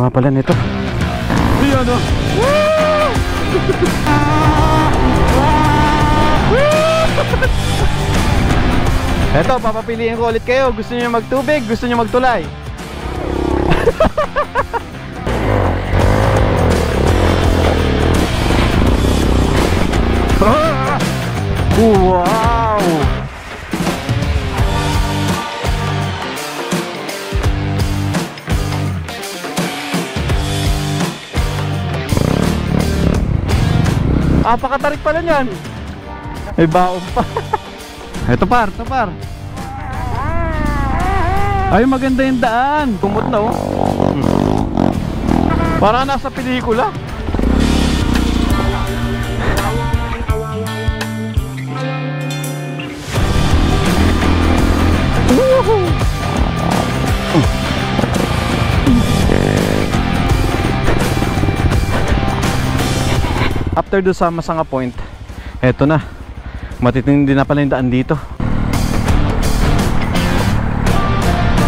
nga pala nito. Ayan o. Eto, papapiliin ko ulit kayo. Gusto niyo magtubig? Gusto niyo magtulay? Wow! Pakatarik pala niyan. May baon pa. Ito par, ito par. Ay, maganda yung daan. Kumot na oh. Parang nasa pelikula. After do sa Masanga Point, eto na. Matitindi na pala yung daan dito.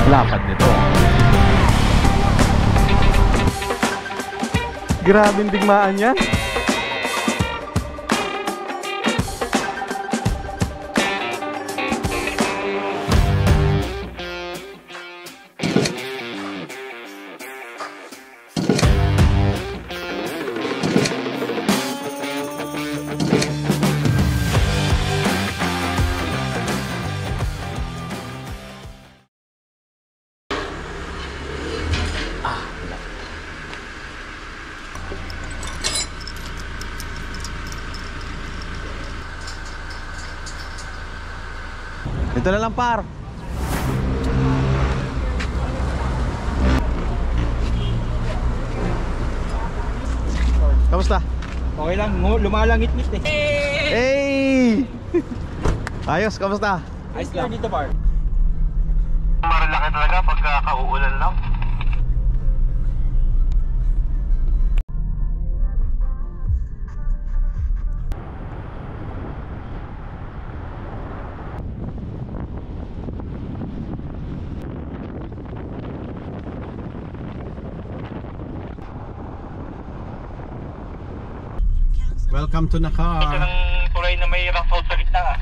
Lapad nito. Grabing digmaan yan. Ito na lang par. Kamusta? Okay lang, lumalangit-ngit eh. Hey! Ayos, kamusta? Ayos lang dito par. Maralaki talaga pagka kauulan lang. Welcome to Nakar. Ito ng tulay na may rough road sa gitna.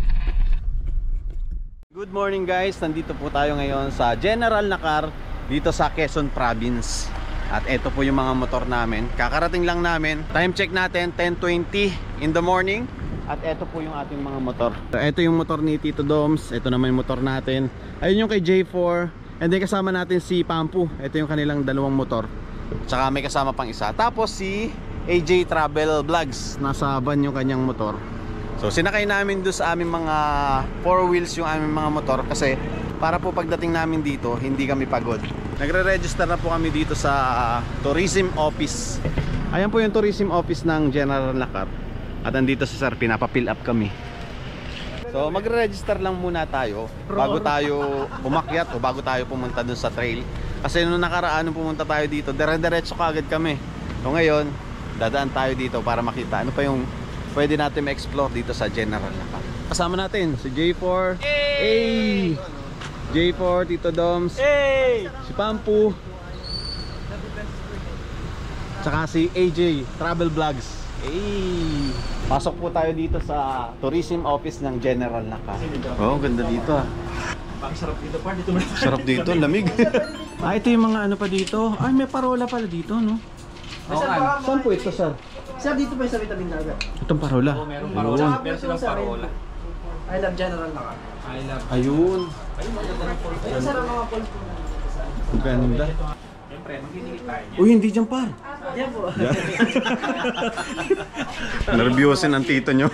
Good morning guys, nandito po tayo ngayon sa General Nakar dito sa Quezon Province. At ito po yung mga motor namin. Kakarating lang namin. Time check natin 10:20 in the morning. At ito po yung ating mga motor. So, ito yung motor ni Tito Doms. Ito naman yung motor natin. Ayun yung kay J4. And then kasama natin si Pampu. Ito yung kanilang dalawang motor. Tsaka may kasama pang isa. Tapos si AJ Travel Vlogs, nasa van yung kanyang motor. So sinakay namin doon sa aming mga 4 wheels yung aming mga motor kasi para po pagdating namin dito hindi kami pagod. Nagre-register na po kami dito sa tourism office. Ayan po yung tourism office ng General Nakar. At andito si sir, pinapa-fill up kami. So magre-register lang muna tayo bago tayo umakyat o bago tayo pumunta doon sa trail. Kasi nung nakaraan nung pumunta tayo dito, dire-diretso kaagad kami. So ngayon dadaan tayo dito para makita ano pa yung pwede natin ma-explore dito sa General Nakar. Kasama natin si J4. Hey! J4, Tito Doms. Hey! Si Pampu. Tsaka si AJ Travel Vlogs. Hey! Pasok po tayo dito sa tourism office ng General Nakar. Oh, ganda dito ah. Ang sarap dito par, dito man. Sarap dito, lamig. Ito yung mga ano pa dito. Ay, may parola pala dito, no? Saan po ito, sir? Sir, dito pa yung sa Vitamin Dagat. Itong parola. Meron Ayun. parola. Meron silang parola. I love General Nakar. I love. Ayun. Ayun sir, ang mga poles po. Ang ganda. Siyempre, magdidikit tayo. Uy, hindi dyan par. Yan po. Nervyosin ang tito nyo.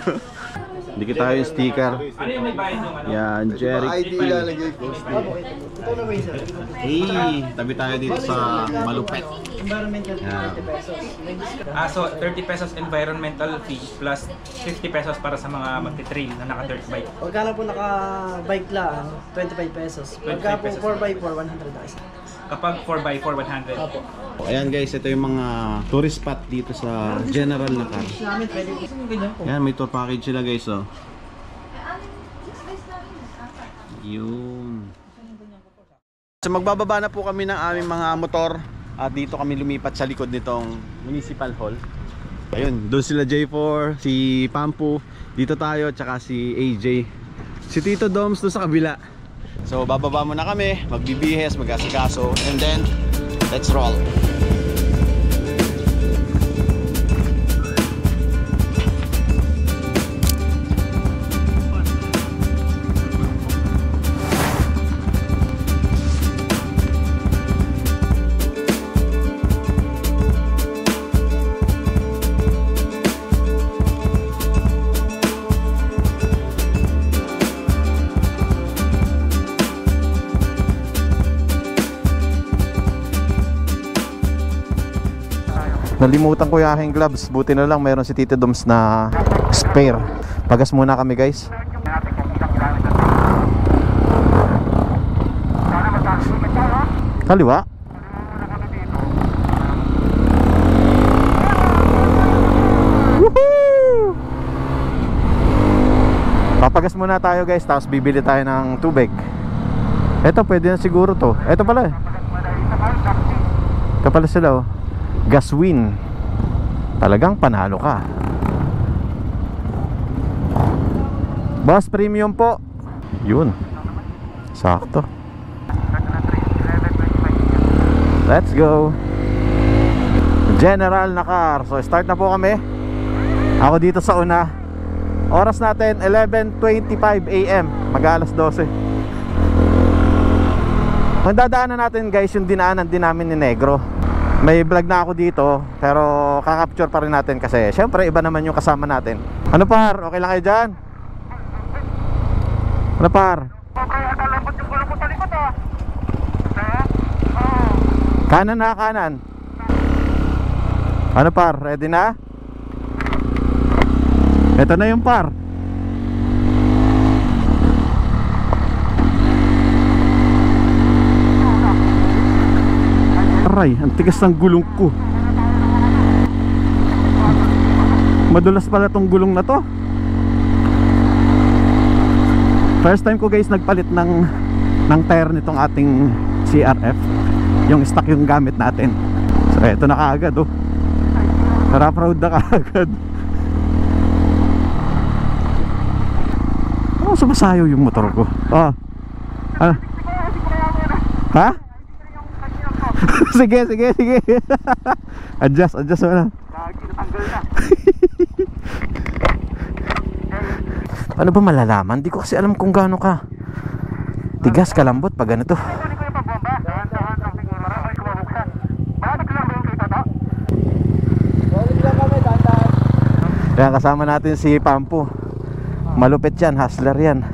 Dikit tayo yung sticker. Ano yung may bayad ng ano? Yan, Jeric P. Ito na way sir. Hey, tabi tayo dito sa Malupet. Environmental fee, Yeah. 30 pesos. May discount. So 30 pesos environmental fee plus 50 pesos para sa mga magti-trail na naka-dirt bike. Pagka lang po naka-bike lang, 25 pesos. Pagka 25 po pesos. 4x4, 100 na isa. Kapag 4x4, 100. Opo. Ayan guys, ito yung mga tourist spot dito sa General Nakar. Namin pwede po. Ganyan po. Ayan, may tour package sila guys, oh. Yun. So magbababa na po kami ng aming mga motor At dito kami lumipat sa likod nitong Municipal Hall. Ayun, doon sila J4, si Pampu, dito tayo, tsaka si AJ. Si Tito Doms doon sa kabila. So bababa muna kami, magbibihes, mag-asikaso, and then let's roll. Nalimutan ko yung aking gloves. Buti na lang mayroon si Tito Doms na spare. Pagas muna kami guys. Kaliwa. Woohoo! Papagas muna tayo guys, tapos bibili tayo ng tubig. Eto pwede na siguro to. Eto pala eh. Ito pala sila oh. Gaswin. Talagang panalo ka. Boss premium po. Yun. Sakto. Let's go. General na car. So start na po kami. Ako dito sa una. Oras natin 11:25 AM. Mag-alas 12. Ang dadaanan natin guys, yung dinaanan din namin ni Negro. May vlog na ako dito, pero kakapture pa rin natin kasi syempre iba naman yung kasama natin. Ano par? Okay lang kayo dyan? Ano par? Okay, atalabot yung gulong ko sa likod ah. Kanan na, kanan. Ano par? Ready na? Ito na yung par. Aray, ang tigas ng gulong ko. Madulas pala tong gulong na to. First time ko guys nagpalit ng tire nitong ating CRF. Yung stock yung gamit natin. So eto na kaagad oh. Proud na kaagad. Oh, sumasayaw yung motor ko. Oh. Ah. Ha? Sige. Adjust mo na. Ano ba malalaman? Di ko kasi alam kung gaano ka tigas kalambot pag ganito. Kaya kasama natin si Pampu. Malupit yan, hustler yan.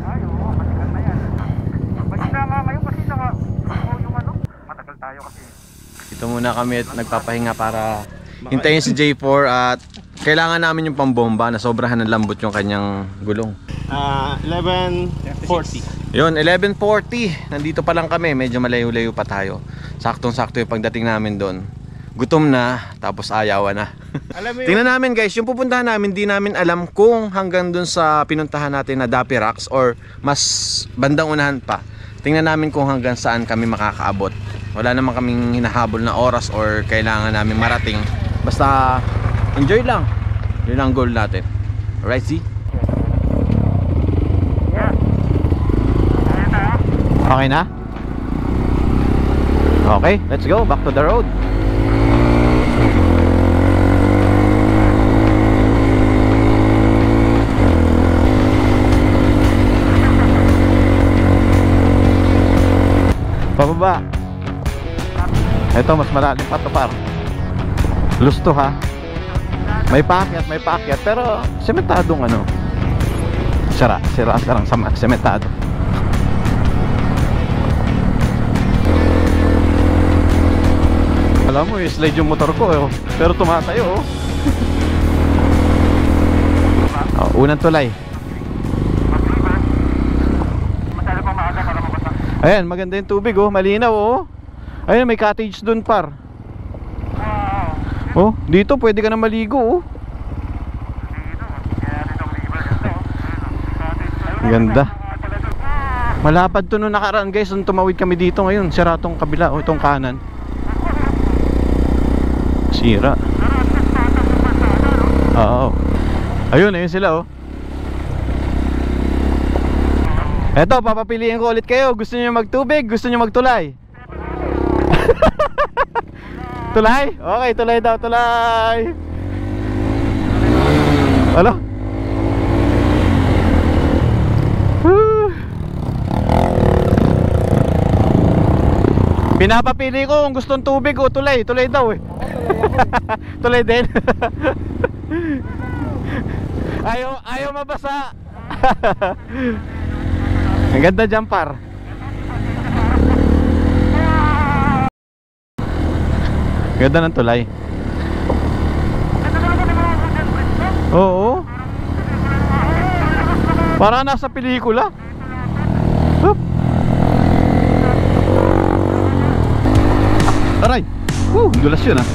Dito muna kami at nagpapahinga para hintayin si J4 at kailangan namin yung pambomba na sobrahan ng lambot yung kanyang gulong. 11:40. Yun, 11:40. Nandito pa lang kami, medyo malayo-layo pa tayo. Saktong-sakto yung pagdating namin doon. Gutom na, tapos ayawan na. Tingnan namin guys, yung pupuntahan namin, di namin alam kung hanggang doon sa pinuntahan natin na Dapi Rocks or mas bandang unahan pa. Tingnan namin kung hanggang saan kami makakaabot. Wala naman kaming hinahabol na oras or kailangan namin marating. Basta enjoy lang. Yun ang goal natin. Alright, see? Okay na? Okay, let's go. Back to the road. Pababa. Ito mas malalim pa to par. Lusto ha. May paakyat pero sementadong ano. Sira-sarang sementado. Alam mo, slide yung motor ko eh. Pero tumatayo oh. Oh, unang tulay. Ayan, maganda yung tubig oh, malinaw oh. Ayun, may cottage dun par. Oh, dito pwede ka na maligo oh. Ganda. Malapad to nung nakaraan guys, nung tumawid kami dito ngayon. Sira tong kabila o itong kanan. Sira. Oo. Ayun sila oh. Eto, papapiliin ko ulit kayo. Gusto niyo magtubig? Gusto niyo magtulay? Tulay? Okay, tulay daw, tulay. Ano? Pinapapili ko kung gustong tubig o tulay. Tulay daw eh. Tulay din. Ayaw mabasa. Ang ganda dyan par. Ganda ng tulay. Oo. Parang nasa pelikula. Hup. Aray. Dulas yun ah.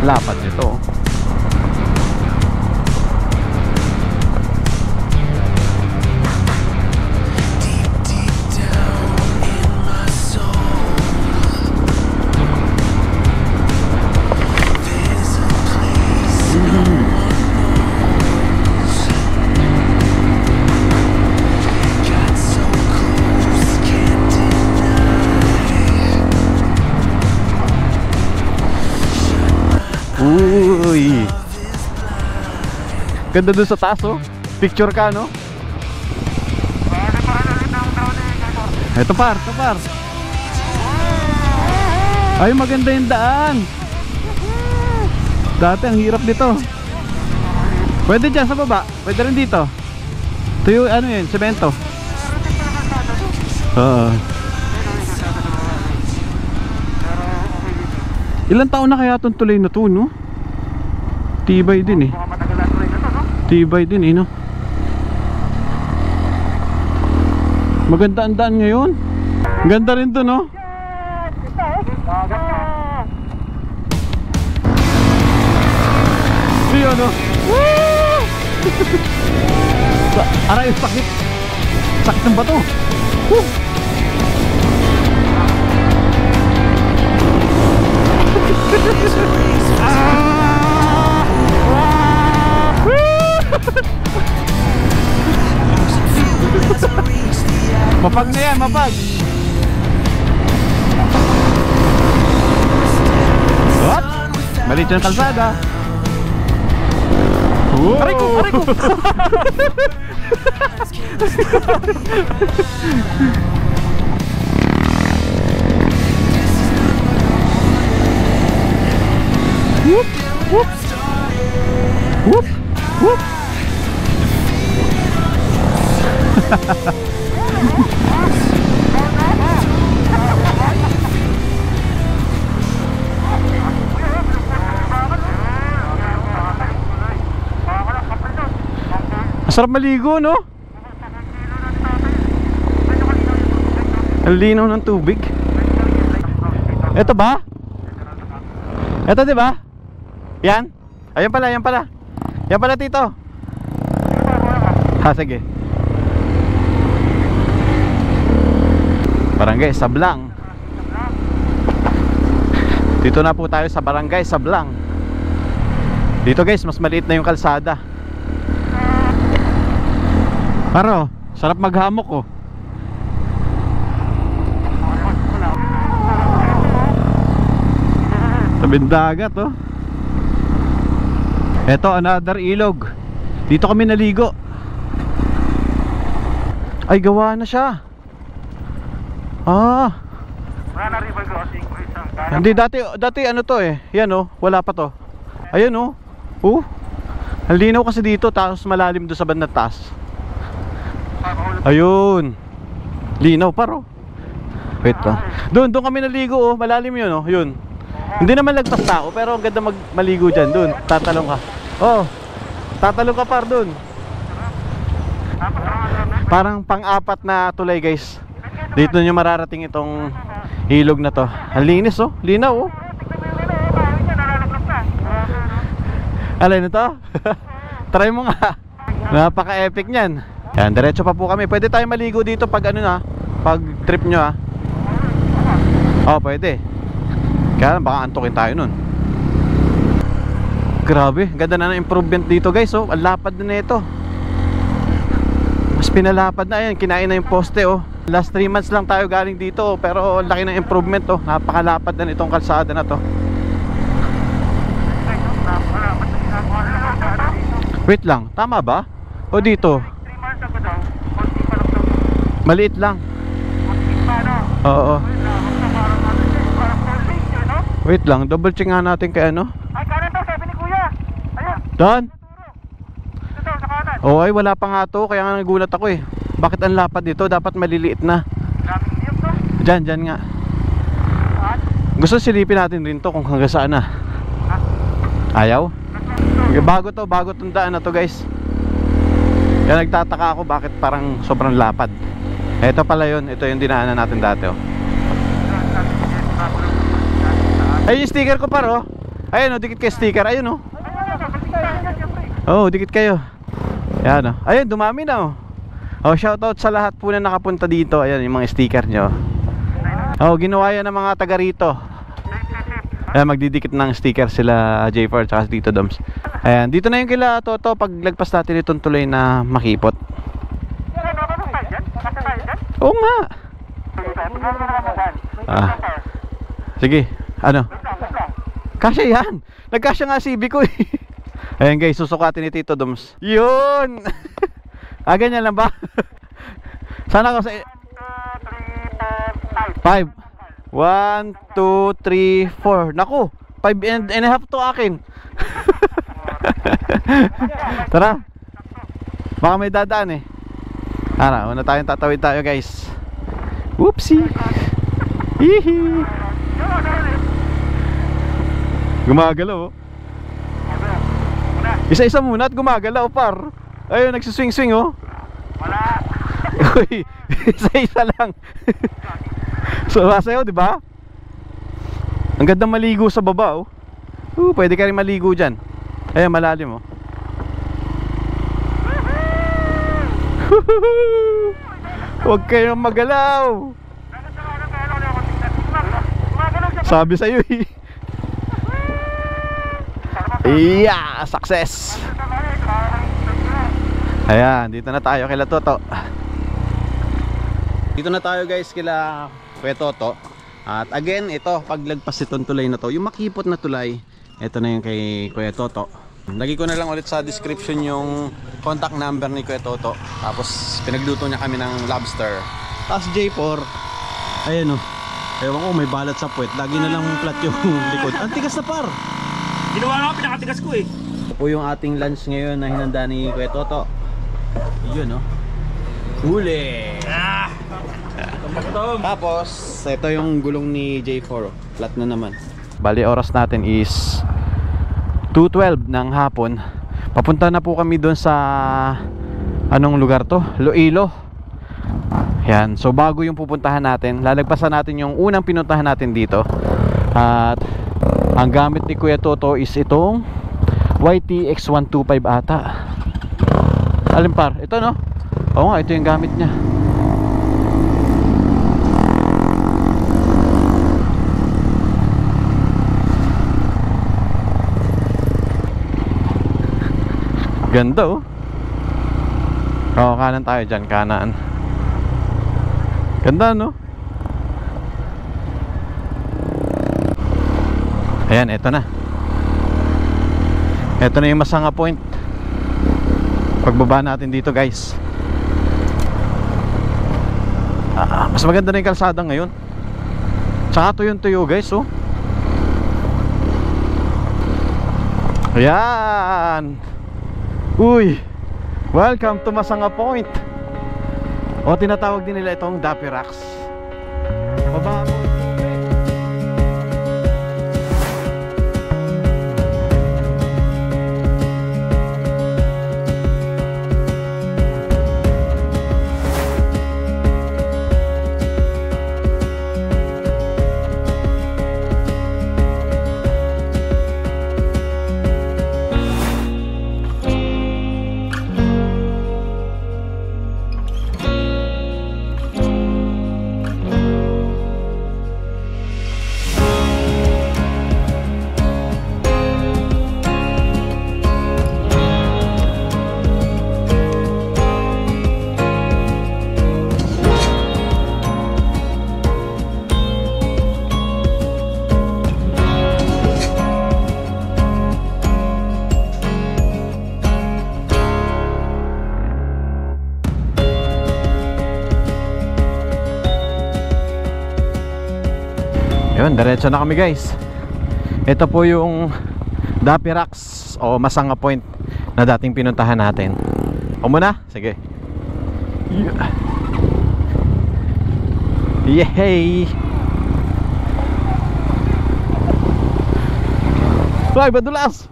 Lapat nito. Uy. Ganda dun sa taas oh. Picture ka no? Ito par. Ay maganda yung daan. Dati ang hirap dito. Pwede dyan sa baba. Pwede rin dito. Ito yung ano yun, semento. Oo. Ilang taon na kaya itong tulay na to, no? Tibay din eh. Tibay din eh, no? Maganda ang daan ngayon. Ganda rin to, no? Yun, no? Woo! Aray, sakit. Sakit ng bato. Woo! Mapag na yan, mapag. What? Maliit yung kalsada. Aray ko, aray ko. Whoop, whoop. Whoop, whoop. Masarap maligo, no? Ang linaw ng tubig. Ito ba? Ito, di ba? Yan? Ayan pala, yan pala. Yan pala, tito. Ha, sige. Barangay Sablang. Dito na po tayo sa Barangay Sablang. Dito guys, mas maliit na yung kalsada. Paro, sarap maghamok oh. Tabing dagat oh. Eto, another ilog. Dito kami naligo. Ay, gawa na siya. Ah. Hindi, dati ano to eh. Yan oh, wala pa to. Ayan oh. Ang linaw kasi dito, tapos malalim doon sa bandang taas. Ayun. Linaw paro. Wait oh. Doon kami naligo oh, malalim yun oh, yun. Hindi naman lagpas tao, pero ang ganda maligo dyan. Doon, tatalong ka. Oh, tatalong ka par doon. Parang pang-apat na tulay guys. Dito nyo mararating itong ilog na to. Ang linis oh, linaw oh. Alay na to? Try mo nga. Napaka-epic nyan. Yan, diretso pa po kami. Pwede tayo maligo dito pag ano na, pag trip nyo ah. Oh, pwede. Kaya lang, baka antukin tayo nun. Grabe, ganda na ng improvement dito guys. Oh, ang lapad na ito. Mas pinalapad na. Ayan, kinain na yung poste. Oh, last 3 months lang tayo galing dito. Oh, pero ang laki ng improvement. Oh, napakalapad na nitong kalsada na to. Wait lang, tama ba? O dito? 3 months ago daw, konti pa lang daw. Maliit lang. Konti pa, no? Oo. Parang full link, no? Wait lang, double check nga natin kay ano. Ay, kanan daw, sabi ni Kuya. Ayun, Dan? dito daw, sa kanan. Oh, ay wala pa nga to, kaya nga nagulat ako eh. Bakit ang lapad dito? Dapat maliliit na. Daming niyog, no? Diyan nga. At, Gusto silipin natin rin to kung hanggang saan na. Ayaw? Bago tong daan na to guys. Kaya nagtataka ako bakit parang sobrang lapad. Ito pala yun, ito yung dinaanan natin dati oh. Ay, yung sticker ko par oh. Ayun oh, dikit kayo sticker, ayun oh. Oh, dikit kayo. Ayan oh. Ayun, dumami na oh. Oh, shoutout sa lahat po na nakapunta dito. Ayan yung mga sticker nyo. Oh, ginawa yan ng mga taga rito. Ayan, magdidikit ng sticker sila J4 tsaka si Tito Doms. Ayan, dito na yung kila Toto pag lagpas natin itong tuloy na makipot. Oo nga. Sige, ano? Kasya yan. Nagkasya nga CB ko eh. Ayan guys, susukatin ni Tito Doms. Yun. Ganyan lang ba? Sana ako sa 5. 1, 2, 3, 4. Naku, 5 and a half to akin. Tara. Baka may dadaan eh. Una tayong tatawid tayo guys. Whoopsie. Hihi. Gumagalaw oh. Isa-isa muna at gumagalaw par. Ayun, nagsiswing-swing oh. Wala. Uy, isa-isa lang. So, sayo, di ba? Ang ganda maligo sa baba, oh. Pwede ka rin maligo dyan. Ayan, malalim, oh. Huwag kayong magalaw. Sabi sa'yo, eh. Yeah, success. Ayan, dito na tayo kila Toto. Dito na tayo guys kila Kuya Toto. At again, ito, paglagpas itong tulay na to, yung makipot na tulay, ito na yung kay Kuya Toto. Lagi ko na lang ulit sa description yung contact number ni Kuya Toto. Tapos pinagluto niya kami ng lobster. Tapos J4, ayan o, ewan ko may balat sa puwet. Lagi na lang flat yung likod. Ang tigas na par. Ginawa na ako, pinakatigas ko eh. Ito po yung ating lunch ngayon na hinanda ni Kuya Toto. Yun o, huli. Tapos ito yung gulong ni J4, flat na naman. Bali oras natin is 2:12 ng hapon. Papunta na po kami doon sa anong lugar to? Iloilo. Yan, so bago yung pupuntahan natin, lalagpasan natin yung unang pinuntahan natin dito. At ang gamit ni Kuya Toto is itong YTX 125 ata. Alin par? Ito no? Oo nga, ito yung gamit niya. Ganda oh. Oo, kanan tayo dyan, kanan. Ganda no? Ayan, eto na. Eto na yung Masanga Point. Pagbaba natin dito guys. Mas maganda na yung kalsada ngayon. Tsaka tuyo guys oh. Ayan. Uy, welcome to Masanga Point. O tinatawag din nila itong Dapirax. Baba mo. Yan, diretso na kami guys. Ito po yung Dapi Rocks o Masanga Point na dating pinuntahan natin. O muna? Sige. Yehey! Ay, madulas!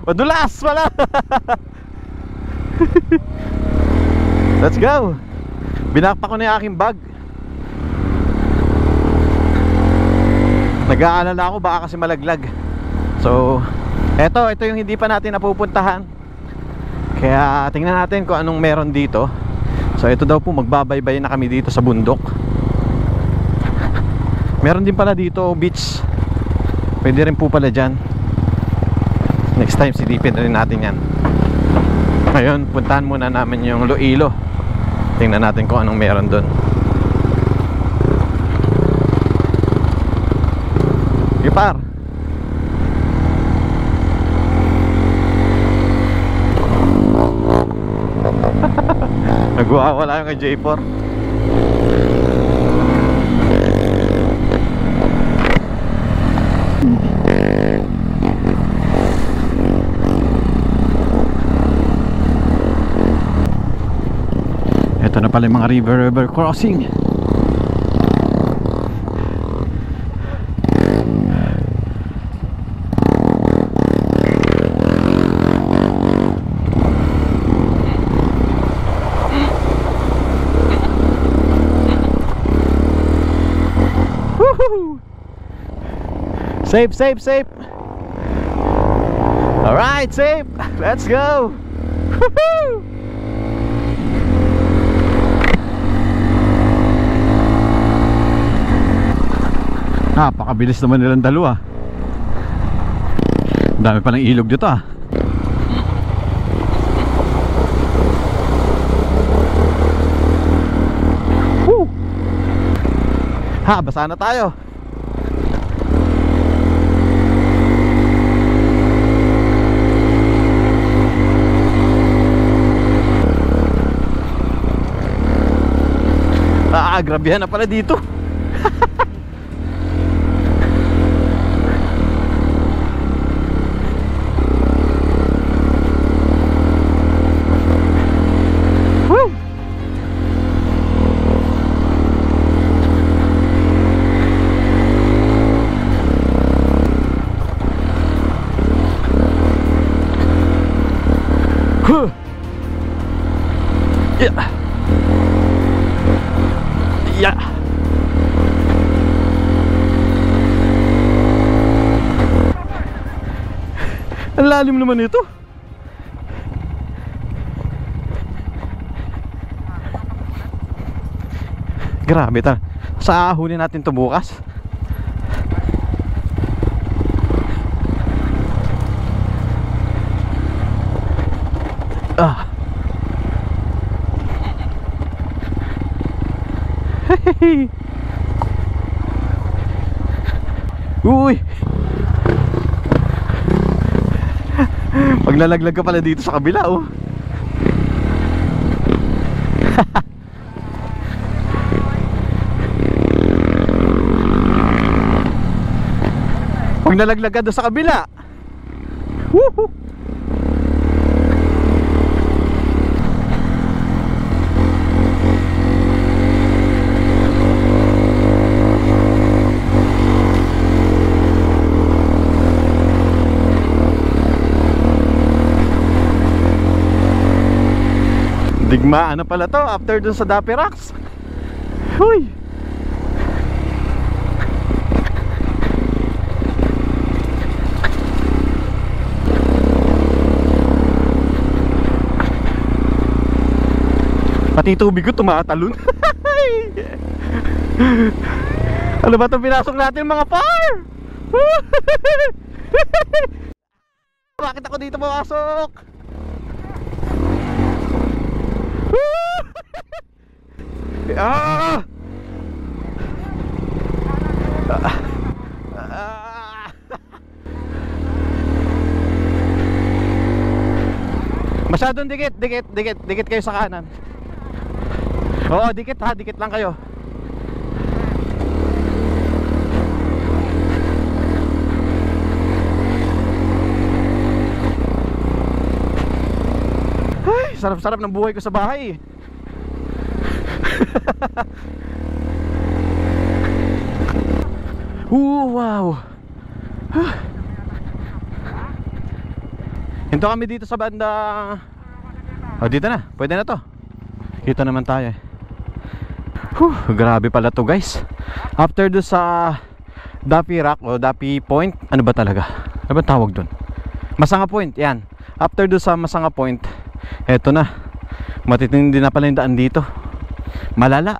Madulas pala! Let's go! Binakpa ko na yung aking bag. Nag-aalala ako baka kasi malaglag. So, ito yung hindi pa natin napupuntahan. Kaya tingnan natin kung anong meron dito. So ito daw po, magbabaybay na kami dito sa bundok. Meron din pala dito beach. Pwede rin po pala dyan. Next time silipin rin natin yan. Ngayon puntahan muna namin yung Iloilo. Tingnan natin kung anong meron dun. Ipar. Nagwawala yung kay J4. Ito na pala yung mga river crossing. Safe, safe, safe. Alright, safe. Let's go. Woohoo! Napakabilis naman nilang dalawa. Ang dami pa ng ilog dito ah. Woo! Ha, basa na tayo. Grabehan na pala dito. Woo! Yeah. Yeah. Ang lalim naman ito. Grabe ta. Sa huli natin to bukas. Ah. Uy! Paglalaglag ka pala dito sa kabila oh. Pag nalaglag ka doon sa kabila. Woohoo! Digmaan na pala to after dun sa Dapi Rocks. Huy! Pati tubig ko tumatalon. Ano ba itong pinasok natin mga par? Bakit ako dito pumasok? Ah! Masyadong dikit kayo sa kanan. Oo, dikit ha, dikit lang kayo. sarap-sarap ng buhay ko sa bahay. Wow. Hinto kami dito sa banda. Dito na, pwede na to. Kita naman tayo. Grabe pala to guys. After do sa Daffy Rock o Daffy Point, ano ba talaga? Ano ba tawag dun? Masanga Point, yan. After do sa Masanga Point, eto na. Matitindi na pala yung daan dito. Malala.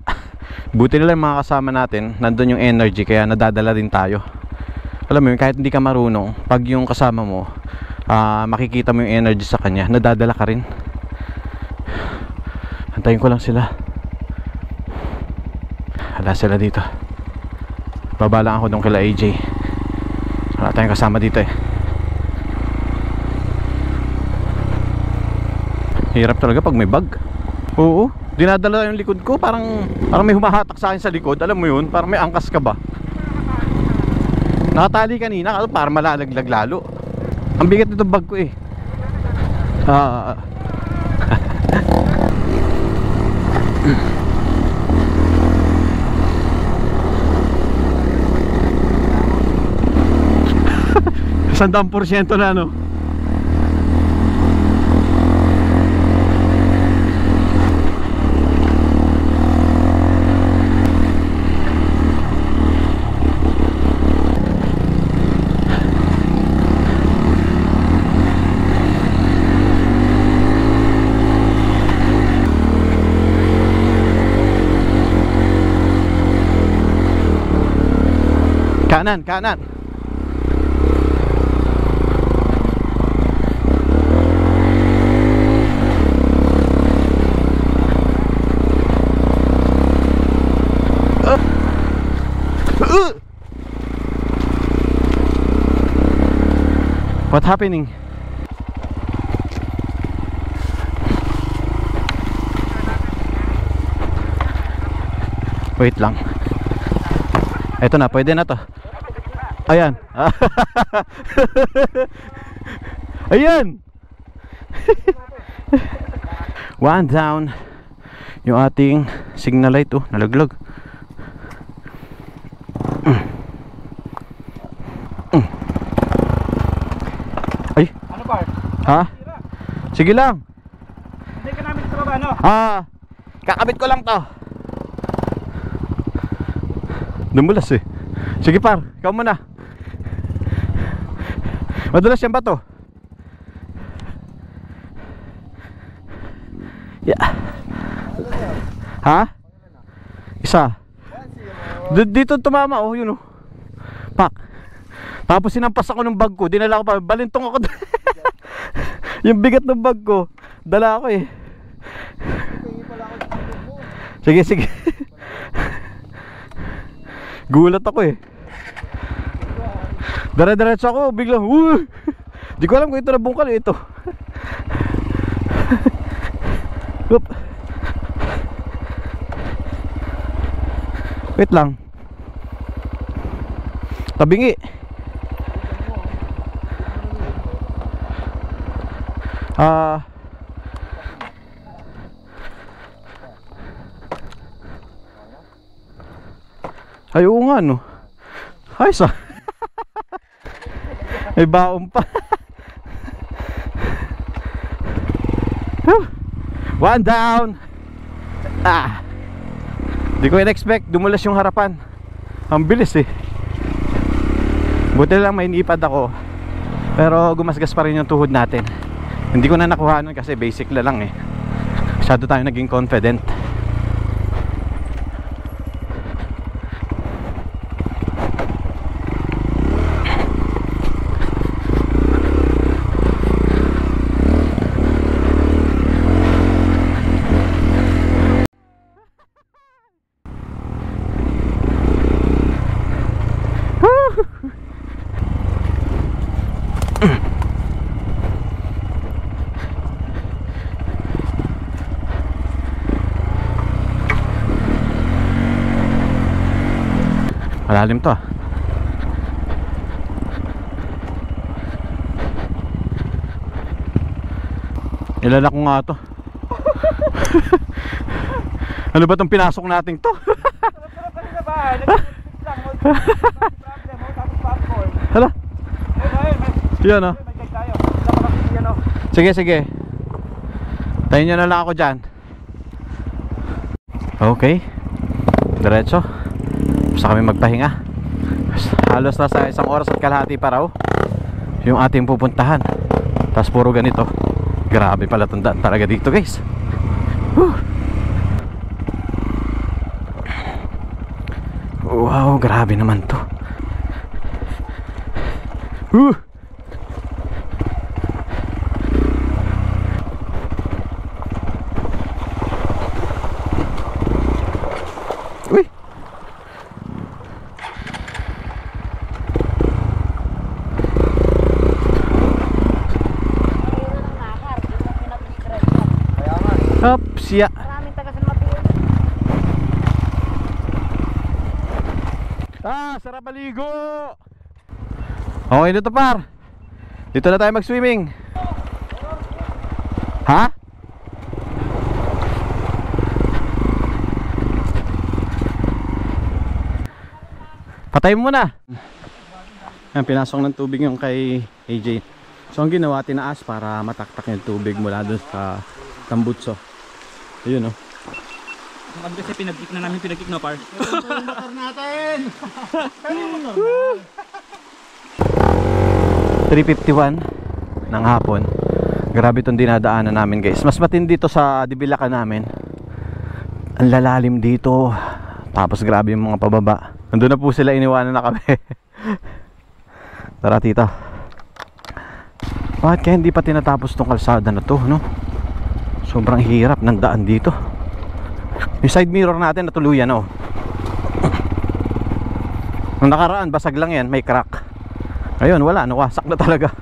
Buti nila yung mga kasama natin, nandun yung energy, kaya nadadala din tayo. Alam mo yun, kahit hindi ka marunong, pag yung kasama mo, makikita mo yung energy sa kanya, nadadala ka rin. Antayin ko lang sila. Wala sila dito. Baba lang ako doon kila AJ. Wala tayong kasama dito eh. Hirap talaga pag may bag. Oo, dinadala yung likod ko. Parang may humahatak sa akin sa likod. Alam mo yun, parang may angkas ka ba. Nakatali kanina, parang malalaglag lalo. Ang bigat nito bag ko eh. Sandang porsyento na no. Kanan, kanan. What's happening? Wait lang. Ito na, pwede na to. Ayan. Ayan. One down. Yung ating signal light nalaglag. Ay. Ano ba? Ha? Sige lang. Hindi ka namin ito ba, ano? Kakabit ko lang to. Dumulas eh. Sige par, ikaw muna. Madulas yan ba to? Yeah. Ha? Isa. Dito tumama yun Pak. Tapos sinampas ako ng bag ko, dinala ko pa, balintong ako. Yung bigat ng bag ko, dala ako eh. Sige, sige. Gulat ako eh. Dara-diretso ako, biglang di ko alam kung ito na bungkal ito. Oop. Wait lang. Tabingi. Ay, oo nga no. Ay, sa may baon pa. One down. Di ko in-expect, dumulas yung harapan. Ang bilis eh. Buti lang may inipad ako. Pero gumasgas pa rin yung tuhod natin. Hindi ko na nakuha nun kasi basic na lang eh. Masyado tayo naging confident. Malalim to. Nilala ko nga to. Ano ba tong pinasok natin to? Kanina ba? Hala. Yan oh. May check tayo. Dapat kasi yan oh. Sige, sige. Tayo nyo na lang ako dyan. Okay. Diretso. Basta kami magpahinga. Halos nasa 1 oras at kalahati pa raw yung ating pupuntahan. Tapos puro ganito. Grabe pala tandaan talaga dito guys. Wow, grabe naman to. Uy. Ups, ya. Maraming taga San Mateo. Sarap maligo. Okay na to par. Dito na tayo mag-swimming. Ha? Patayin mo na. Yan, pinasok ng tubig yung kay AJ. So ang ginawa, tinaas para mataktak yung tubig mula doon sa tambutso. Ayun oh. Ang kasi pinag-kick na namin, pinag-kick na par. Yung motor natin. 3:51 ng hapon. Grabe itong dinadaanan namin guys. Mas matindi dito sa Dibilacan namin. Ang lalalim dito. Tapos grabe yung mga pababa. Nandun na po sila, iniwanan na kami. Tara tita. Bakit kaya hindi pa tinatapos tong kalsada na to, no? Sobrang hirap ng daan dito. Yung side mirror natin natuluyan, oh. Nung nakaraan, basag lang yan, may crack. Ayun, wala, nawasak na talaga.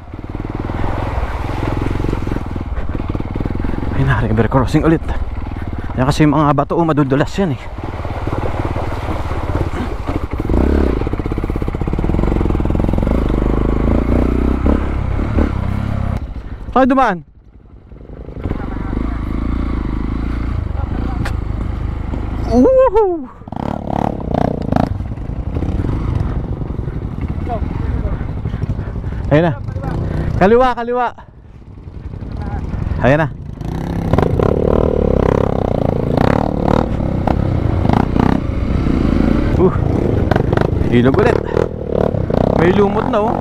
Ay na, river crossing ulit. Yan kasi yung mga bato, madudulas yan eh. Saan dumaan? Woohoo! Ayun na. Kaliwa, kaliwa. Ayun na. Ilog ulit. May lumot na oh.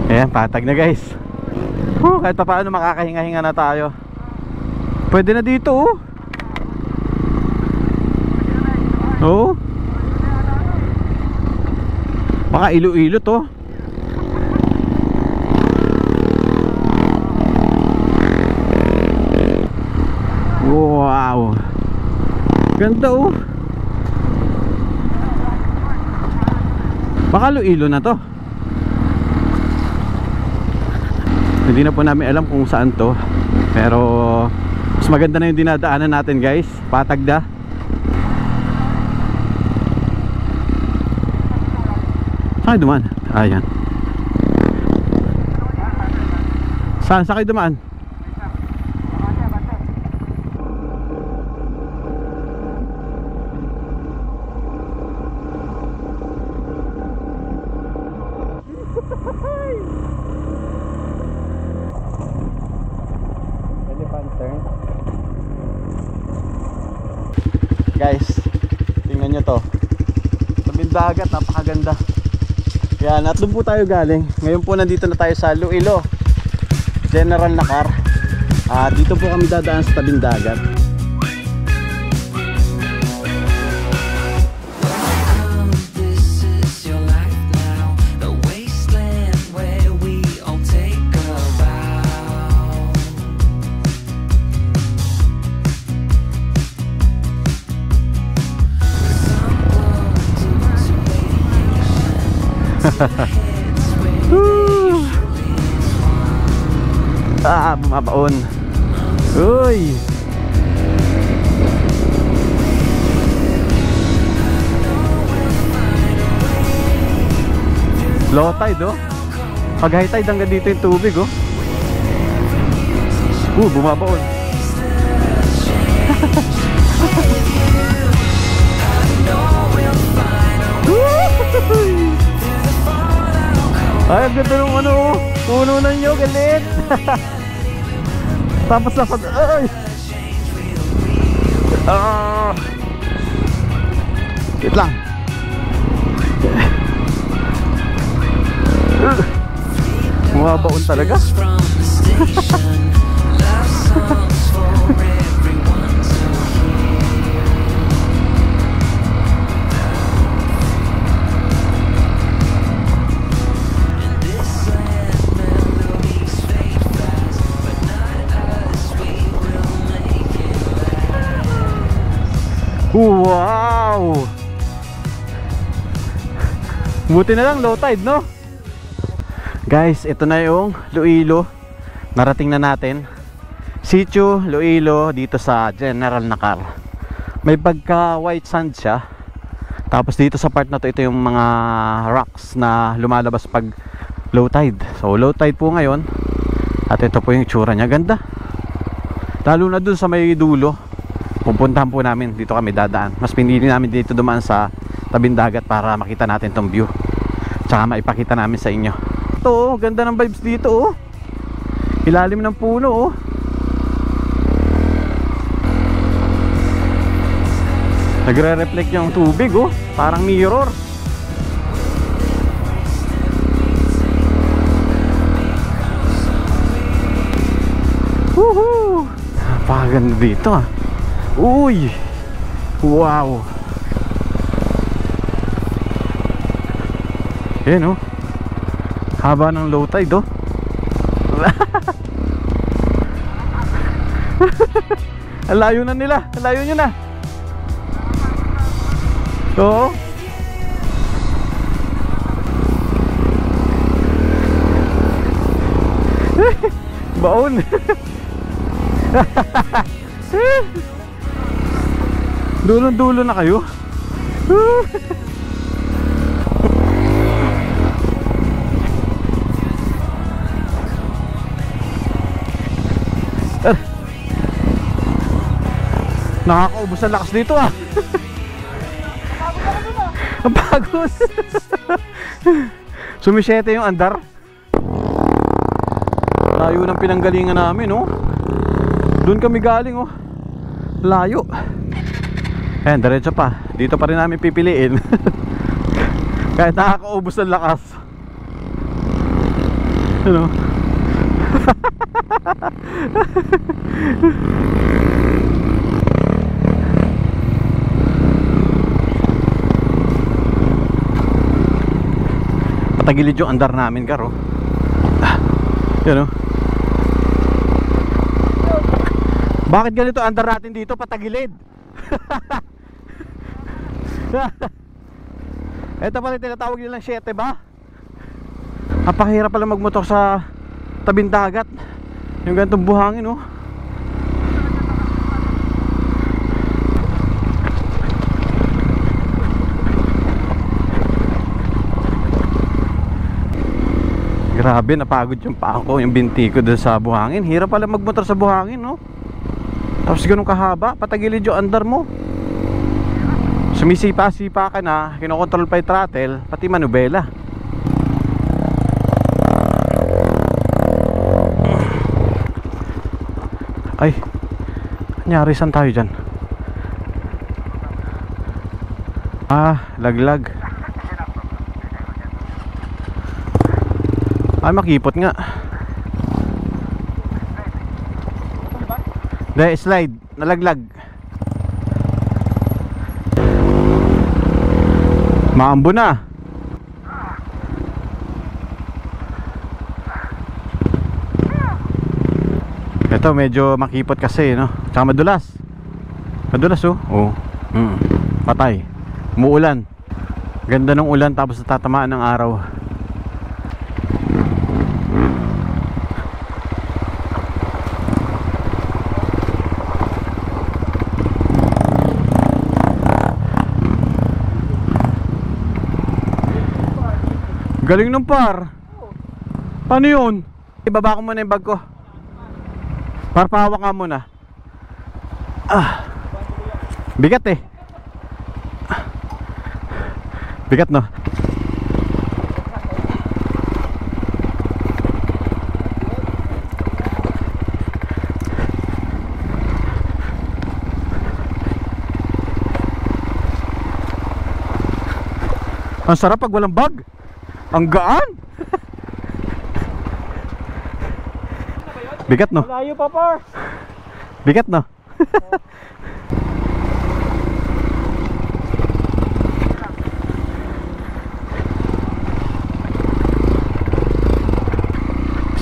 Ayan, patag na guys. Kahit pa paano makakahinga-hinga na tayo. Pwede na dito oh. Oo. Baka Iloilo to. Wow. Ganda oh. Baka Iloilo na to. Hindi na po namin alam kung saan to. Pero mas maganda na yung dinadaanan natin guys. Patag na. Saan kayo dumaan? Ayan. Saan kayo dumaan? Guys, tingnan nyo to. Tabing dagat, napakaganda. Yan, at doon po tayo galing. Ngayon po nandito na tayo sa Iloilo General Nakar. Dito po kami dadaan sa tabing dagat. Bumabaon. Uy. Low tide oh. Pag high tide hanggang dito yung tubig oh. Bumabaon. Ay, ang ganda ng ano oh. Puno na nyo, galit. Tapos lakad. Ay. Wait lang. Bumabaon talaga. Wow! Buti na lang low tide, no? Guys, ito na yung Iloilo. Narating na natin. Sitio Iloilo dito sa General Nakar. May pagka white sand siya. Tapos dito sa part na to, ito yung mga rocks na lumalabas pag low tide. So low tide po ngayon. At ito po yung tsura niya. Ganda. Lalo na dun sa may dulo. Pupuntahan po namin, dito kami dadaan. Mas pinili namin dito dumaan sa tabing dagat para makita natin tong view. Tsaka maipakita namin sa inyo. Ito oh, ganda ng vibes dito oh. Ilalim ng puno oh. Nagre-reflect yung tubig oh. Parang mirror. Woohoo! Napakaganda dito ah. Uy! Wow! Ayan oh. Haba ng low tide oh. Ang layo na nila. Ang layo nyo na. Oo. Baon. Dulo-dulo na kayo. Nakakaubos ang lakas dito ah. Ang pagod. Sumisyete yung andar. Layo ng pinanggalingan namin oh. Doon kami galing oh. Layo. Ayan, diretso pa. Dito pa rin namin pipiliin. Kahit nakakaubos ang lakas. Ano? Patagilid yung andar namin, karo. Yan o. Bakit ganito andar natin dito? Patagilid. Ito pala tinatawag nilang 7 ba? Napakahirap pala magmotor sa tabing dagat. Yung ganitong buhangin oh. Grabe, napagod yung paa ko, yung binti ko doon sa buhangin. Hirap pala magmotor sa buhangin no. Tapos ganun kahaba, patagilid yung andar mo. Sumisipa-sipa ka na, kinokontrol pa yung throttle, pati manubela. Ay, nangyari, saan tayo dyan? Laglag. Ay, makipot nga. Dahil slide, nalaglag. Maambo na. Ito medyo makipot kasi no. Tsaka madulas. Madulas oh. Oh. Patay. Umuulan. Ganda ng ulan tapos natatamaan ng araw. Galing ng par. Paano yun? Ibaba ko muna yung bag ko. Par, pahawak ka muna. Bigat eh. Bigat no? Ang sarap pag walang bag. Ang gaan. Bigat no? Malayo pa, par. Bigat no?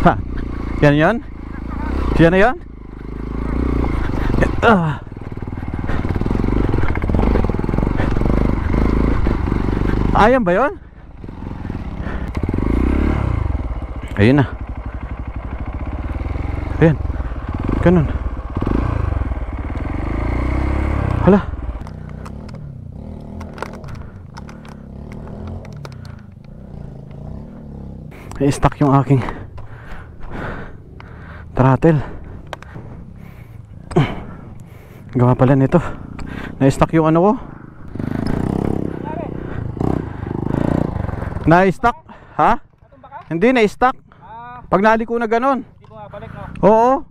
Ha? Yan yan? Yan na yan? Ayan ba yun? Ayun na. Ayan. Ganun. Hala. I-stuck yung aking throttle. Gawa pala nito. Na-stuck yung ano ko. Na-stuck? Ha? Hindi, na-stuck. Pag naliko na ganon. Hindi mo balik, no? Oo.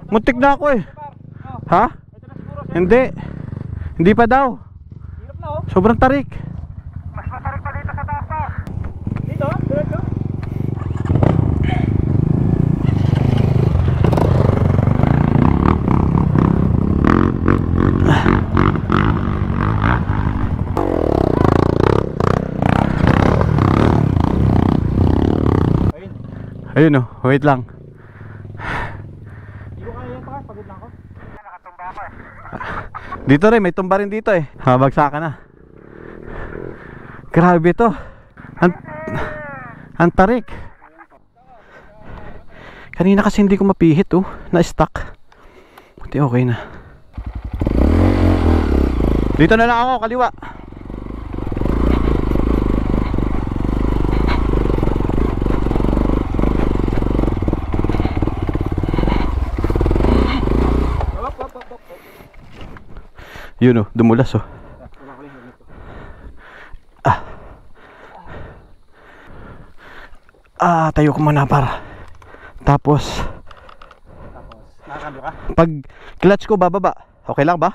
Muntik na ako eh. Ha? Ito na siguro. Hindi. Hindi pa daw. Hirap na, oh. Sobrang tarik. Mas masarik pa dito sa taas, par. Dito, diretso. Ayun oh, wait lang. Hindi ko kaya yan, par. Pagod lang ako. Nakatumba ako eh. Dito rin, may tumba rin dito eh. Habagsakan na. Grabe to. Ang tarik. Kanina kasi hindi ko mapihit oh. Na-stuck. Buti okay na. Dito na lang ako, kaliwa. Yun oh, dumulas oh. Tayo ko muna para. Tapos Nakakambyo ka? pag clutch ko bababa. Okay lang ba?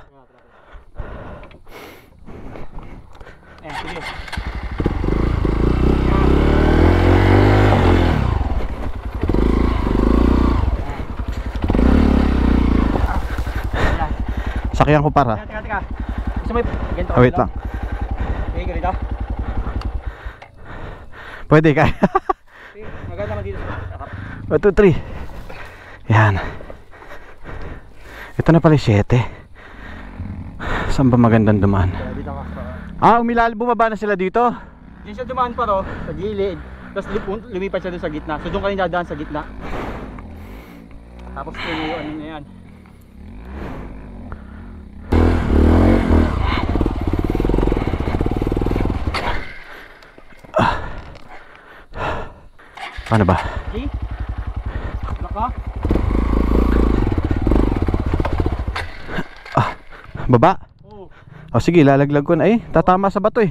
Sige. Sakyan ko para. Teka. Gusto mo ganito? Wait lang. Okay, ganito. Pwede kaya. Okay, maganda naman dito sa harap. 1, 2, 3. Yan. Ito na pala 7. Saan ba magandang dumaan? Dito ka. Bumaba na sila dito. Diyan siya dumaan pa ro, sa gilid. Tapos lumipat siya doon sa gitna. So doon kayo dadaan sa gitna. Tapos yung ano na yan. Paano ba? Okay? Baka? Baba? Oo. O sige, lalaglag ko na. Ay, tatama sa bato eh.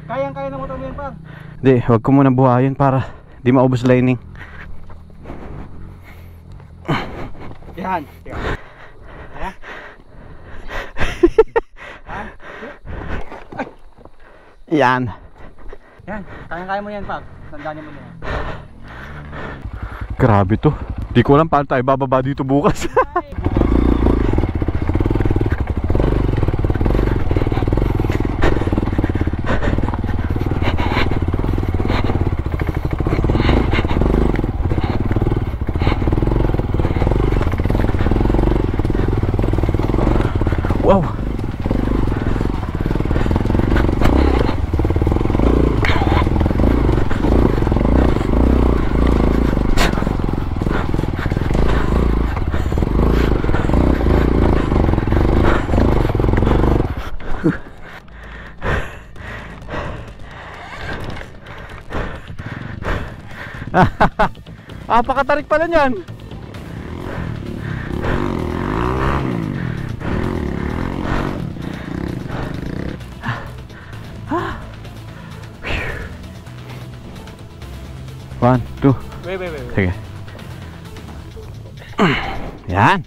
Kayang-kaya na motor mo yan, par. Hindi, huwag ko muna buhayin para di maubos lining. Yan. Yan. Yan. Kayang-kaya mo yan, par. Tandaan mo na yan. Grabe to. Di ko alam paano tayo bababa dito bukas. Wow. Pakatarik pala niyan. One, two. Wait. Sige. Yan.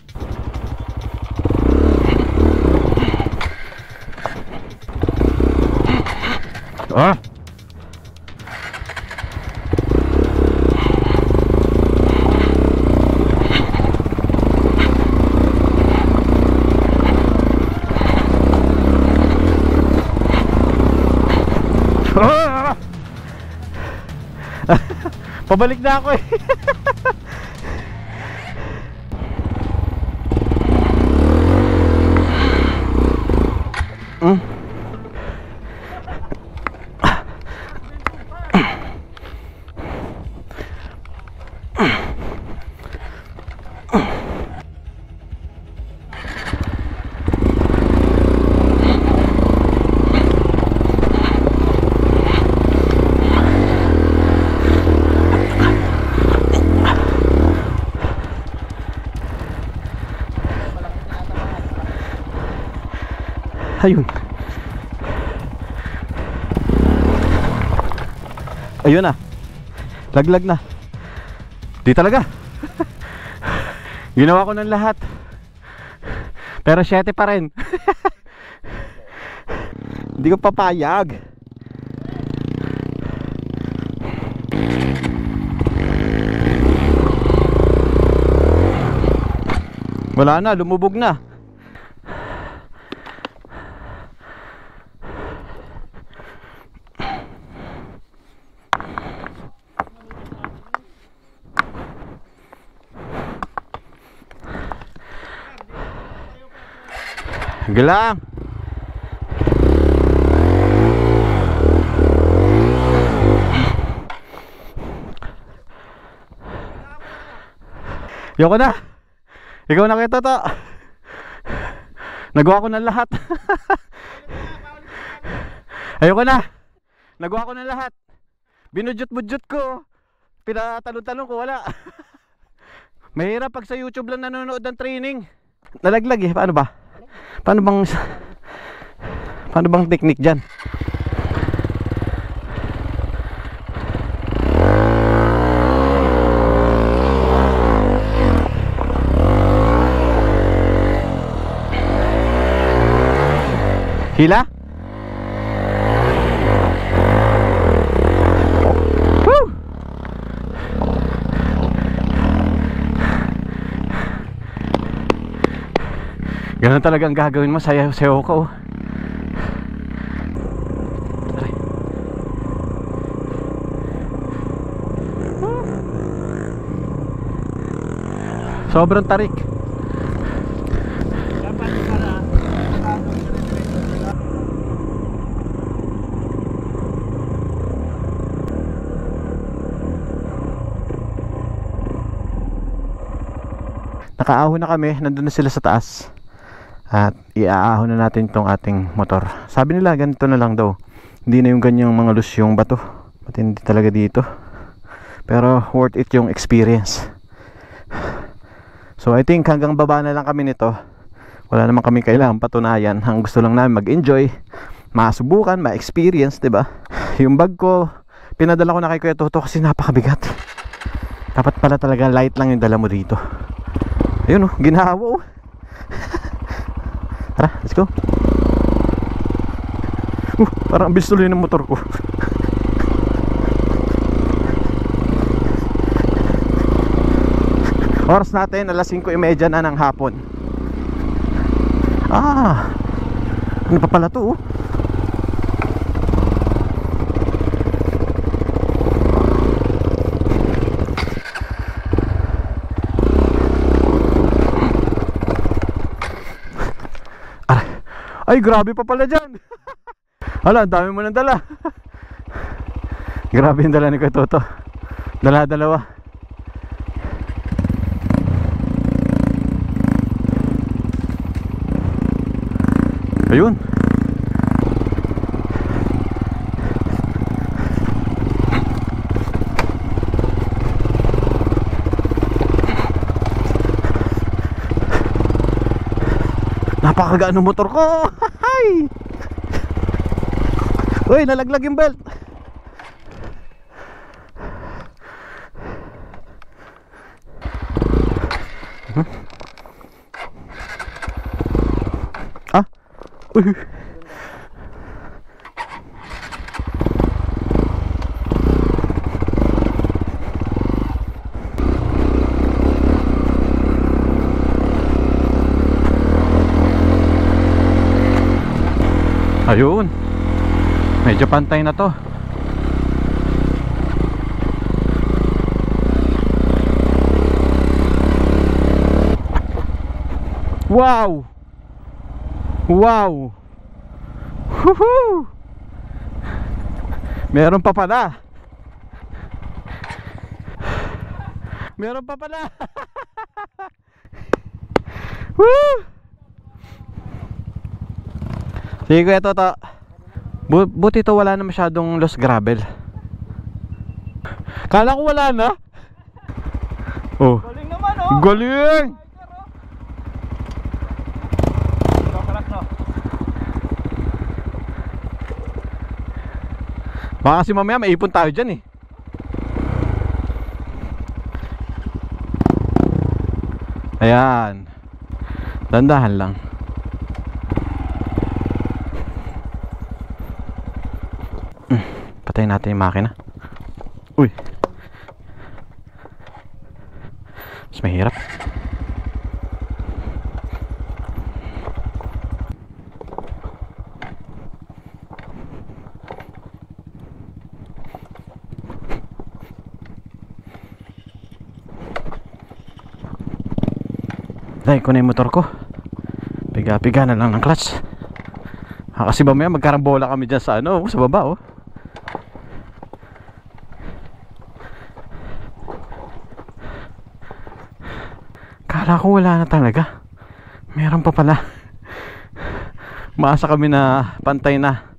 Ah. Pabalik na ako eh. Ayun. Ayun na. Laglag na. Di talaga. Ginawa ko ng lahat. Pero 7 pa rin. Hindi ko papayag. Wala na, lumubog na. Gelang. Yoko na. Ikaw na kita to. Nagawa ko ng lahat. Ayoko na. Nagawa ko ng lahat. Binudjut-budjut ko. Pinatalon-talon ko, wala. Mahirap pag sa YouTube lang nanonood ng training. Nalaglag eh, paano ba? Paano bang technique dyan? Hila? Woo! Ganun talaga ang gagawin mo, sayaw-sayaw ka oh. Sobrang tarik. Nakaahon na kami, nandun na sila sa taas. At iaahon na natin itong ating motor. Sabi nila ganito na lang daw. Hindi na yung ganyang mga lus yung bato. Matindi talaga dito. Pero worth it yung experience. So I think hanggang baba na lang kami nito. Wala naman kami kailangan patunayan. Ang gusto lang namin mag-enjoy, masubukan, ma-experience, diba? Yung bag ko, pinadala ko na kay Kuya Toto kasi napakabigat. Dapat pala talaga light lang yung dala mo dito. Ayun oh, ginawa oh. Tara, let's go. Parang ang bilis tuloy ng motor ko. Oras natin, alas 5:30 na ng hapon. Ano pa pala to oh? Ay, grabe pa pala dyan. Hala, ang dami mo nang dala. Grabe yung dala ni Kuya Toto. Dala-dalawa. Ayun. Napakagaan ng motor ko. Hay! Uy, nalaglag yung belt. Ah? Uy. Ayun. Medyo pantay na to. Wow! Wow! Woohoo! Meron pa pala. Meron pa pala. Woo! Sige kuya Toto. Buti to wala na masyadong lost gravel. Kala ko wala na. Oh. Galing naman oh. Galing! Baka kasi mamaya maipon tayo dyan eh. Ayan. Dandahan lang. Patayin natin yung makina. Uy. Mas mahirap. Dahil ko na yung motor ko. Piga-piga na lang ng clutch. Kasi mamaya magkarambola kami dyan sa ano, sa baba oh. Kala ko wala na talaga. Meron pa pala. Maasa kami na pantay na.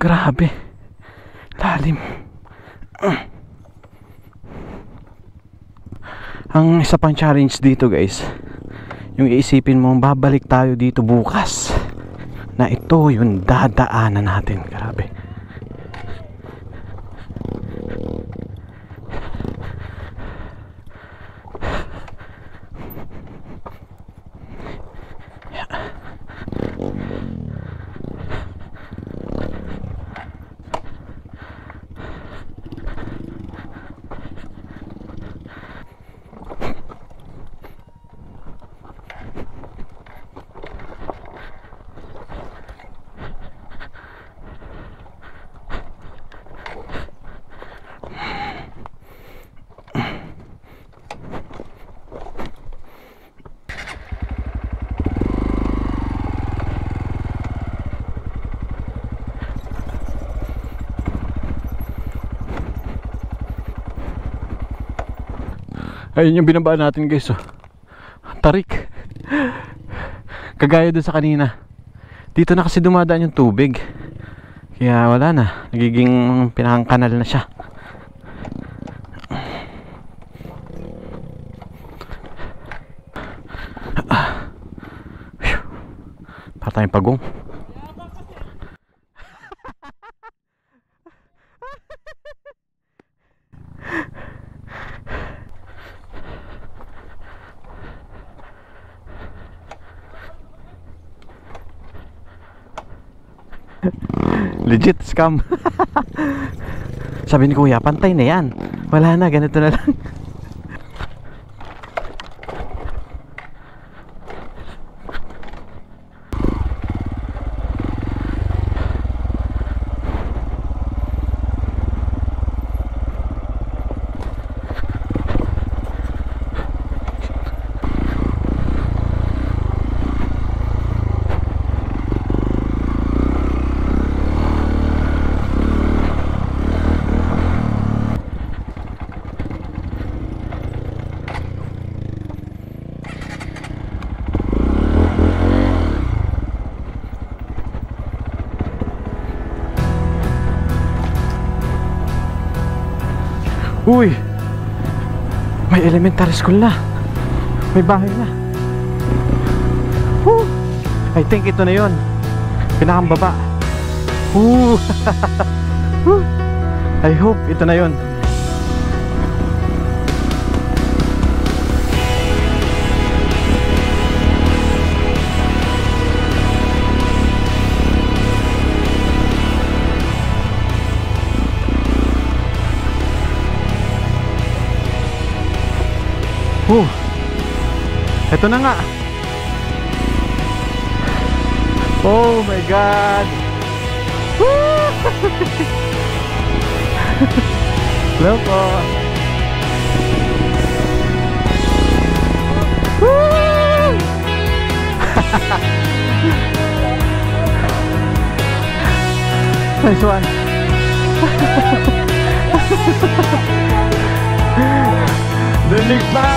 Grabe. Lalim. Ang isa pang challenge dito guys, yung iisipin mo babalik tayo dito bukas, na ito yung dadaanan natin. Grabe. Ayun yung binabaan natin guys oh. Tarik. Kagaya dun sa kanina. Dito na kasi dumadaan yung tubig. Kaya wala na. Nagiging pinakang-kanal na siya. Para tayong pagong. Legit scam. Sabi ni kuya, pantay na yan. Wala na, ganito na lang. Uy! May elementary school na. May bahay na. Woo! I think ito na yun. Pinakambaba. Woo! Woo! I hope ito na yun. Ito na nga. Oh my God. Hello po. Nice one. Dinig pa.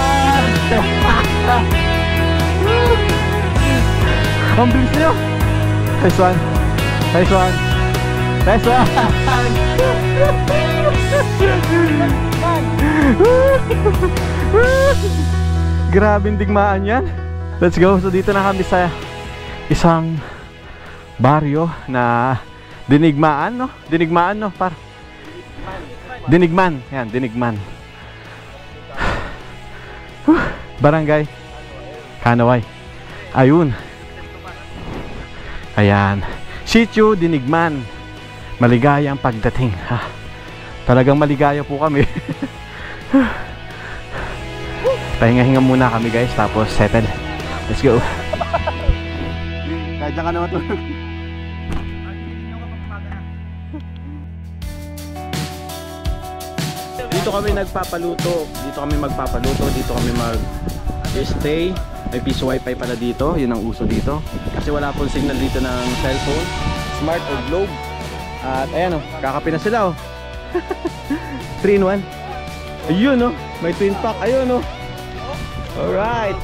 Ang bilis niyo. Nice one. Nice one. Nice one. Grabing digmaan yan. Let's go. So dito na kami sa isang baryo na dinigmaan, no? Dinigmaan, no? Dinigman. Yan, Dinigman. Barangay Kanaway. Ayun. Ayan. Sitio Dinigman. Maligayang pagdating. Ha? Talagang maligaya po kami. Pahinga-hinga muna kami guys. Tapos settle. Let's go. Kaya dyan ka na matulog. Dito kami nagpapaluto. Dito kami magpapaluto. Dito kami mag-stay. May piso wifi pala dito. Yun ang uso dito. Kasi wala pong signal dito ng cellphone, smart o globe. At ayan o, kakape na sila o. 3 in 1. Ayun o, may twin pack. Ayun o. Alright.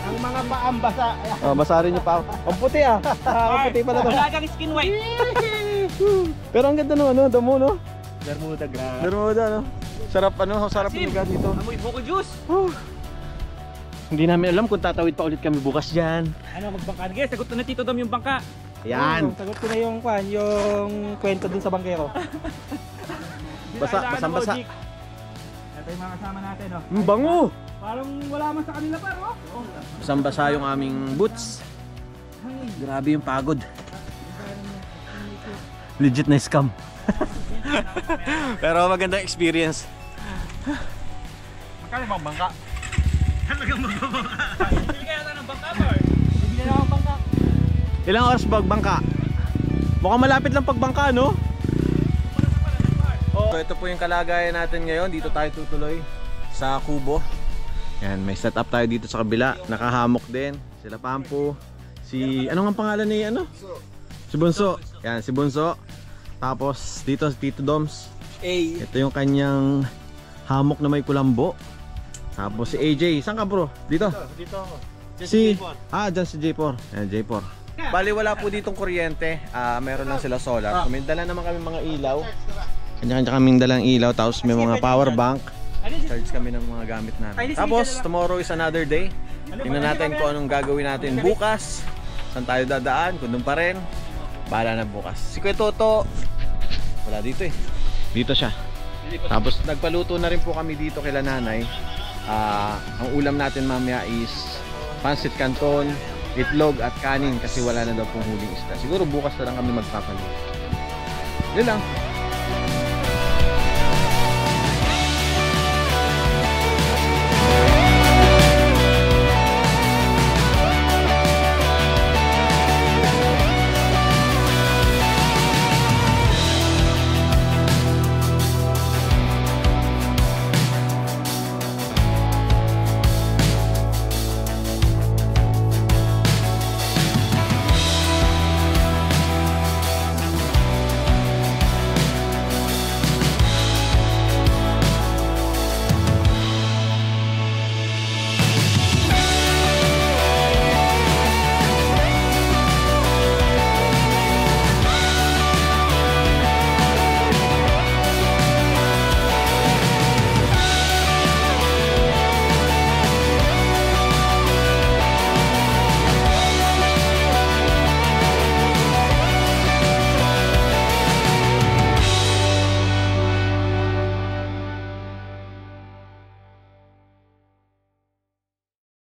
Ang mga paang basa. Oh, basa rin yung pa. Ang puti ah. Ang puti pala to. Talagang skin white. Pero ang ganda no, damo no. Bermuda grabe. Bermuda no. Sarap ano, sarap yung lugar dito. Amoy buko juice. Hindi namin alam kung tatawid pa ulit kami bukas dyan. Ano, magbangka? Guys, sagot na ni Tito Dom yung bangka. Yan. Sagot ko na yung kwento dun sa bangkero. Basa. Ito yung mga kasama natin, no? Ang bango. Parang wala man sa kanila pa, no? Basang-basa yung aming boots. Grabe yung pagod. Legit na scam. Pero magandang experience. Magkano bang bangka? Talagang magbabangka. Bibili kaya ng bangka, Bar? Bibili na ng bangka. Ilang oras pagbangka? Mukhang malapit lang pagbangka, no? So ito po yung kalagayan natin ngayon. Dito tayo tutuloy sa Kubo. Yan, may setup tayo dito sa kabila. Nakahamok din. Sila Pampo. Si, ano nga pangalan ni ano? Si Bunso. Yan, si Bunso. Tapos dito si Tito Doms. Ito yung kanyang hamok na may kulambo. Tapos si AJ. Saan ka bro? Dito? Dito ako. Si dyan si J4. Ayan, J4. Bali wala po ditong kuryente. Meron lang sila solar. May dala naman kami mga ilaw. Kanya-kanya kaming dalang ilaw. Tapos may mga power bank. Charge kami ng mga gamit namin. Tapos tomorrow is another day. Tingnan natin kung anong gagawin natin bukas. Saan tayo dadaan? Kung doon pa rin, bahala na bukas. Si Kuya Toto wala dito eh. Dito siya. Tapos nagpaluto na rin po kami dito kila nanay. Ang ulam natin mamaya is pancit canton, itlog at kanin kasi wala na daw pong huling isda. Siguro bukas na lang kami magpapaluto. Yun lang.